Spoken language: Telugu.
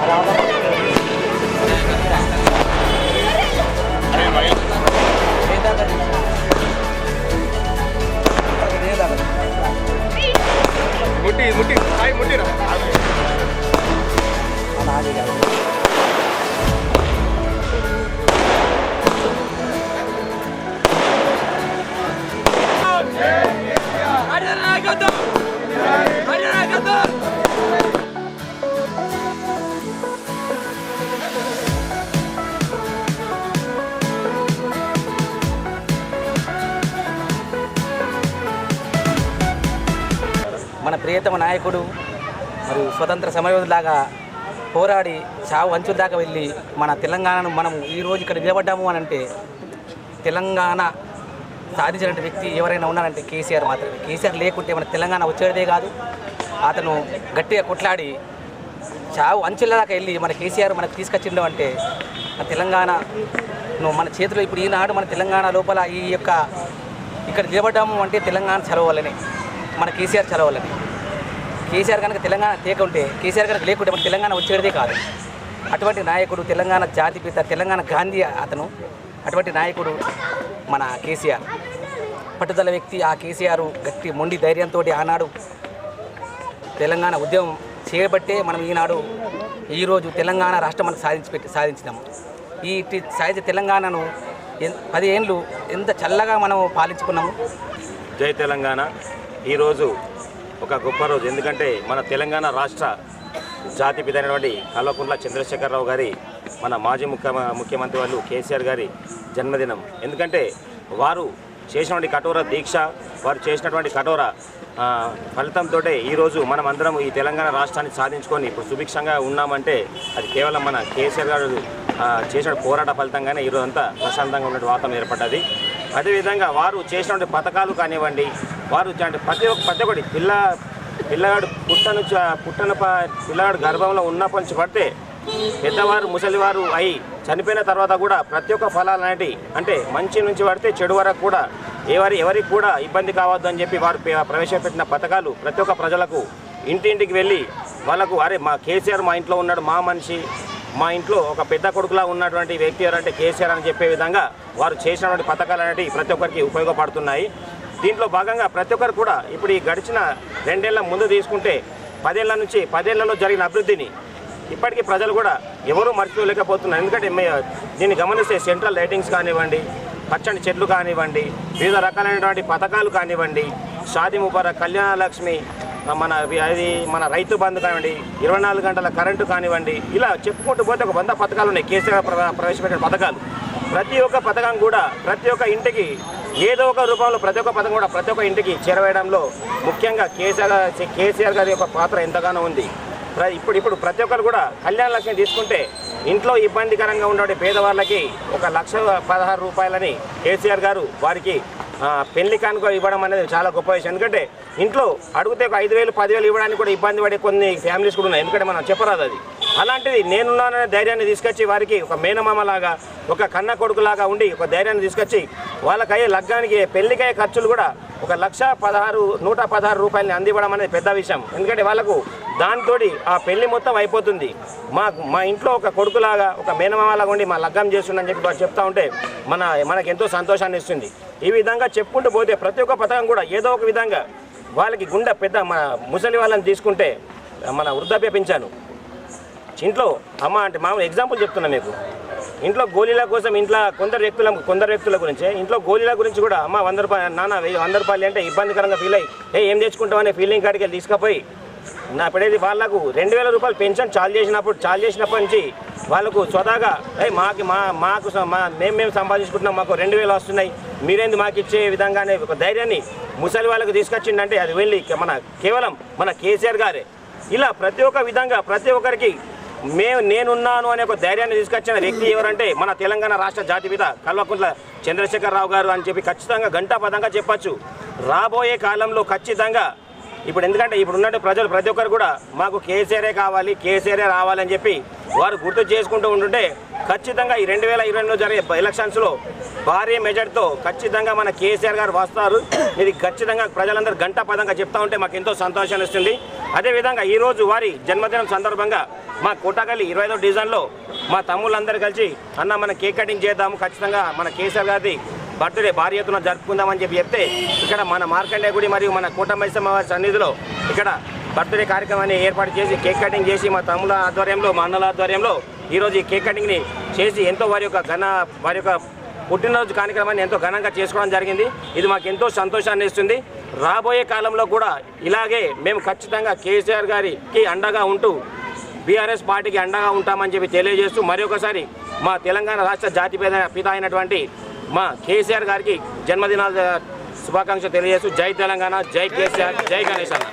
మన ప్రియతమ నాయకుడు మరియు స్వతంత్ర సమరయోధులాగా పోరాడి చావు అంచుల దాకా వెళ్ళి మన తెలంగాణను మనం ఈరోజు ఇక్కడ నిలబడ్డాము అని అంటే తెలంగాణ సాధించిన వ్యక్తి ఎవరైనా ఉన్నారంటే కేసీఆర్ మాత్రమే. కేసీఆర్ లేకుంటే మన తెలంగాణ వచ్చేదే కాదు. అతను గట్టిగా కొట్లాడి చావు అంచుల దాకా వెళ్ళి మన కేసీఆర్ మనకు తీసుకొచ్చిండు అంటే తెలంగాణను మన చేతిలో ఇప్పుడు ఈనాడు మన తెలంగాణ లోపల ఈ యొక్క ఇక్కడ నిలబడ్డాము అంటే తెలంగాణ చదవాలని మన కేసీఆర్ చదవాలని. కేసీఆర్ కనుక తెలంగాణ ఉంటే కేసీఆర్ కనుక లేకుంటే మన తెలంగాణ వచ్చేదే కాదు. అటువంటి నాయకుడు తెలంగాణ జాతిపిత తెలంగాణ గాంధీ అతను. అటువంటి నాయకుడు మన కేసీఆర్ పట్టుదల వ్యక్తి. ఆ కేసీఆర్ గట్టి మొండి ధైర్యంతో ఆనాడు తెలంగాణ ఉద్యమం చేయబట్టే మనం ఈరోజు తెలంగాణ రాష్ట్రం మనకు సాధించినాము. ఈ సాధించే తెలంగాణను 10 ఏళ్ళు ఎంత చల్లగా మనం పాలించుకున్నాము. జై తెలంగాణ. ఈరోజు ఒక గొప్ప రోజు. ఎందుకంటే మన తెలంగాణ రాష్ట్ర జాతిపిత అయినటువంటి కల్వకుంట్ల చంద్రశేఖరరావు గారి మన మాజీ ముఖ్యమంత్రి వాళ్ళు కేసీఆర్ గారి జన్మదినం. ఎందుకంటే వారు చేసినటువంటి కఠోర దీక్ష, వారు చేసినటువంటి కఠోర ఫలితంతో ఈరోజు మనం అందరం ఈ తెలంగాణ రాష్ట్రాన్ని సాధించుకొని ఇప్పుడు సుభిక్షంగా ఉన్నామంటే అది కేవలం మన కేసీఆర్ గారు చేసిన పోరాట ఫలితంగానే ఈరోజు అంతా ప్రశాంతంగా ఉన్న వాతావరణం ఏర్పడ్డది. అదేవిధంగా వారు చేసినటువంటి పథకాలు కానివ్వండి, వారు ప్రతి ఒక్కటి పిల్లగాడు పిల్లగాడు గర్భంలో ఉన్నప్పటి నుంచి పడితే పెద్దవారు ముసలివారు అయి చనిపోయిన తర్వాత కూడా ప్రతి ఒక్క ఫలాలు అనేవి అంటే మంచి నుంచి పడితే చెడు వరకు కూడా ఎవరికి కూడా ఇబ్బంది కావద్దు అని చెప్పి వారు ప్రవేశపెట్టిన పథకాలు ప్రతి ఒక్క ప్రజలకు ఇంటింటికి వెళ్ళి వాళ్ళకు అరే మా కేసీఆర్ మా ఇంట్లో ఉన్నాడు, మా మనిషి, మా ఇంట్లో ఒక పెద్ద కొడుకులా ఉన్నటువంటి వ్యక్తి ఎవరంటే కేసీఆర్ అని చెప్పే విధంగా వారు చేసినటువంటి పథకాలు అనేవి ప్రతి ఒక్కరికి ఉపయోగపడుతున్నాయి. దీంట్లో భాగంగా ప్రతి ఒక్కరు కూడా ఇప్పుడు ఈ గడిచిన 2 ఏళ్ల ముందు తీసుకుంటే 10 ఏళ్ల నుంచి 10 ఏళ్లలో జరిగిన అభివృద్ధిని ఇప్పటికీ ప్రజలు కూడా ఎవరూ మర్చిపోలేకపోతున్నారు. ఎందుకంటే దీన్ని గమనిస్తే సెంట్రల్ లైటింగ్స్ కానివ్వండి, పచ్చని చెట్లు కానివ్వండి, వివిధ రకాలైనటువంటి పథకాలు కానివ్వండి, షాదీ ముబారక్, కళ్యాణ లక్ష్మి, మన రైతు బంధు కానివ్వండి, 24 గంటల కరెంటు కానివ్వండి, ఇలా చెప్పుకుంటూ పోతే ఒక 100 పథకాలు ఉన్నాయి కేసీఆర్ ప్రవేశపెట్టిన పథకాలు. ప్రతి ఒక్క పథకం కూడా ప్రతి ఒక్క ఇంటికి ఏదో ఒక రూపంలో ప్రతి ఒక్క పథకం కూడా ప్రతి ఒక్క ఇంటికి చేరవేయడంలో ముఖ్యంగా కేసీఆర్ గారి యొక్క పాత్ర ఎంతగానో ఉంది. ఇప్పుడు ప్రతి ఒక్కరు కూడా కళ్యాణ లక్ష్మి తీసుకుంటే ఇంట్లో ఇబ్బందికరంగా ఉండే పేదవాళ్ళకి 1,16,000 రూపాయలని కేసీఆర్ గారు వారికి పెళ్లి కానుక ఇవ్వడం అనేది చాలా గొప్ప విషయం. ఎందుకంటే ఇంట్లో అడిగితే ఒక 5,000 10,000 ఇవ్వడానికి కూడా ఇబ్బంది పడే కొన్ని ఫ్యామిలీస్ కూడా ఉన్నాయి. ఎందుకంటే మనం చెప్పరాదు అది. అలాంటిది నేనున్నాననే ధైర్యాన్ని తీసుకొచ్చి వారికి ఒక మేనమామలాగా ఒక కన్న కొడుకులాగా ఉండి ఒక ధైర్యాన్ని తీసుకొచ్చి వాళ్ళకయ్యే లగ్గానికి పెళ్లికయ్యే ఖర్చులు కూడా 1,16,000 రూపాయలని అందివ్వడం అనేది పెద్ద విషయం. ఎందుకంటే వాళ్ళకు దాంతో ఆ పెళ్లి మొత్తం అయిపోతుంది. మా ఇంట్లో ఒక కొడుకులాగా ఒక మేనమామలాగా ఉండి మా లగ్గం చేస్తుందని చెప్పి వారు చెప్తా ఉంటే మనకు ఎంతో సంతోషాన్ని ఇస్తుంది. ఈ విధంగా చెప్పుకుంటూ పోతే ప్రతి ఒక్క పథకం కూడా ఏదో ఒక విధంగా వాళ్ళకి గుండె పెద్ద ముసలి వాళ్ళని తీసుకుంటే మన వృద్ధాప్య పింఛను ఇంట్లో అమ్మ అంటే మామూలు ఎగ్జాంపుల్ చెప్తున్నా మీకు. ఇంట్లో గోళీల కోసం ఇంట్లో కొందరు వ్యక్తుల గురించే ఇంట్లో గోళీల గురించి కూడా అమ్మ 100 రూపాయలు నాన్న 100 రూపాయలు అంటే ఇబ్బందికరంగా ఫీల్ అయ్యి ఏం తెచ్చుకుంటామనే ఫీలింగ్ కాడికి వెళ్ళి తీసుకుపోయి నా పడేది వాళ్ళకు 2,000 రూపాయలు పెన్షన్ చాలు చేసినప్పటి నుంచి వాళ్ళకు స్వతహాగా మేము సంపాదించుకుంటున్నాం, మాకు 2,000 వస్తున్నాయి, మీరేంది మాకు ఇచ్చే విధంగానే ఒక ధైర్యాన్ని ముసలి వాళ్ళకు తీసుకొచ్చిందంటే అది వెళ్ళి కేవలం మన కేసీఆర్ గారే. ఇలా ప్రతి ఒక్క విధంగా ప్రతి ఒక్కరికి నేనున్నాను అనే ఒక ధైర్యాన్ని తీసుకొచ్చిన వ్యక్తి ఎవరంటే మన తెలంగాణ రాష్ట్ర జాతిపిత కల్వకుంట్ల చంద్రశేఖరరావు గారు అని చెప్పి ఖచ్చితంగా ఘంటాపథంగా చెప్పచ్చు. రాబోయే కాలంలో ఖచ్చితంగా ఎందుకంటే ఇప్పుడున్నట్టు ప్రజలు ప్రతి ఒక్కరు కూడా మాకు కేసీఆరే కావాలి, కేసీఆరే రావాలని చెప్పి వారు గుర్తు చేసుకుంటూ ఉంటుంటే ఖచ్చితంగా ఈ 2022లో జరిగే ఎలక్షన్స్లో భారీ మెజార్టీతో ఖచ్చితంగా మన కేసీఆర్ గారు వస్తారు. ఇది ఖచ్చితంగా ప్రజలందరూ ఘంటాపథంగా చెప్తా ఉంటే మాకు ఎంతో సంతోషాన్ని ఇస్తుంది. అదేవిధంగా ఈరోజు వారి జన్మదినం సందర్భంగా మా కోటగల్లి 25వ డివిజన్లో మా తమ్ముళ్ళందరూ కలిసి అన్న మన కేక్ కటింగ్ చేద్దాము, ఖచ్చితంగా మన కేసీఆర్ గారి బర్త్డే భారీ ఎత్తున జరుపుకుందామని చెప్తే ఇక్కడ మన మార్కండే గుడి మరియు మన కోటమైసమ్మ వారి సన్నిధిలో ఇక్కడ బర్త్డే కార్యక్రమాన్ని ఏర్పాటు చేసి కేక్ కటింగ్ చేసి మా తమ్ముల ఆధ్వర్యంలో మా అన్నల ఆధ్వర్యంలో ఈరోజు ఈ కేక్ కటింగ్ని చేసి ఎంతో వారి యొక్క పుట్టినరోజు కార్యక్రమాన్ని ఎంతో ఘనంగా చేసుకోవడం జరిగింది. ఇది మాకు ఎంతో సంతోషాన్ని ఇస్తుంది. రాబోయే కాలంలో కూడా ఇలాగే మేము ఖచ్చితంగా కేసీఆర్ గారికి అండగా ఉంటూ బీఆర్ఎస్ పార్టీకి అండగా ఉంటామని చెప్పి తెలియజేస్తూ మరొకసారి మా తెలంగాణ రాష్ట్ర పిత అయినటువంటి మా కేసీఆర్ గారికి జన్మదినాల శుభాకాంక్షలు తెలియజేస్తూ జై తెలంగాణ, జై కేసీఆర్, జై గణేష్ అన్న.